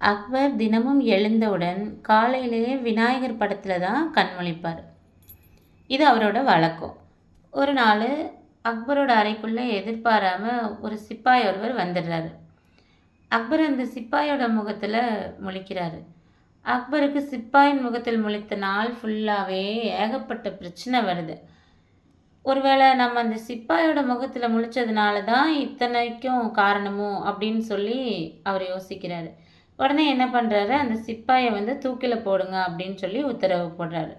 அக்பர் தினமும் எழுந்தவுடன் காலையிலேயே விநாயகர் படத்தில் தான் கண் முழிப்பார். இது அவரோட வழக்கம். ஒரு நாள் அக்பரோட அறைக்குள்ளே எதிர்பாராம ஒரு சிப்பாய் ஒருவர் வந்துடுறாரு. அக்பர் அந்த சிப்பாயோட முகத்தில் முழிக்கிறாரு. அக்பருக்கு சிப்பாயின் முகத்தில் முழித்த நாள் ஃபுல்லாகவே ஏகப்பட்ட பிரச்சனை வருது. ஒருவேளை நம்ம அந்த சிப்பாயோட முகத்தில் முழிச்சதுனால தான் இத்தனைக்கும் காரணமோ அப்படின்னு சொல்லி அவர் யோசிக்கிறாரு. உடனே என்ன பண்ணுறாரு, அந்த சிப்பாயை தூக்கில் போடுங்க அப்படின்னு சொல்லி உத்தரவு போடுறாரு.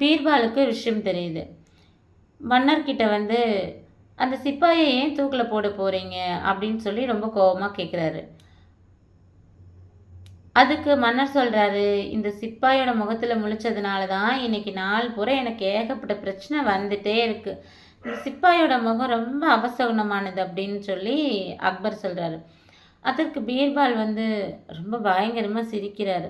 பீர்பாலுக்கு விஷயம் தெரியுது. மன்னர்கிட்ட அந்த சிப்பாயை ஏன் தூக்கில் போட போகிறீங்க அப்படின்னு சொல்லி ரொம்ப கோபமாக கேட்குறாரு. அதுக்கு மன்னர் சொல்கிறாரு, இந்த சிப்பாயோட முகத்தில் முழிச்சதுனால தான் இன்னைக்கு நாள் பூரா எனக்கு ஏகப்பட்ட பிரச்சனை வந்துட்டே இருக்குது. இந்த சிப்பாயோட முகம் ரொம்ப அபசகுனமானது அப்படின்னு சொல்லி அக்பர் சொல்கிறாரு. அதற்கு பீர்பால் ரொம்ப பயங்கரமாக சிரிக்கிறாரு.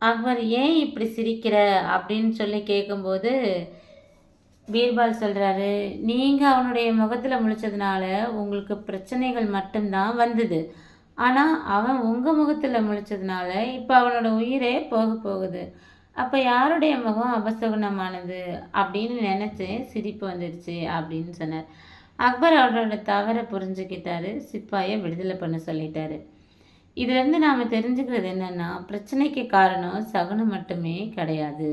அக்பர் ஏன் இப்படி சிரிக்கிற அப்படின்னு சொல்லி கேட்கும்போது பீர்பால் சொல்கிறாரு, நீங்கள் அவனுடைய முகத்தில் முழிச்சதுனால உங்களுக்கு பிரச்சனைகள் மட்டும்தான் வந்தது. ஆனால் அவன் உங்கள் முகத்தில் முழிச்சதுனால இப்போ அவனோட உயிரே போக போகுது. அப்போ யாருடைய முகம் அபசகுனமானது அப்படின்னு நினச்சி சிரிப்பு வந்துடுச்சு அப்படின்னு சொன்னார். அக்பர் அவரோட தவறை புரிஞ்சுக்கிட்டாரு. சிப்பாயை விடுதலை பண்ண சொல்லிட்டாரு. இதுலேருந்து நாம் தெரிஞ்சுக்கிறது என்னென்னா, பிரச்சனைக்கு காரணம் சகுனம் மட்டுமே கிடையாது.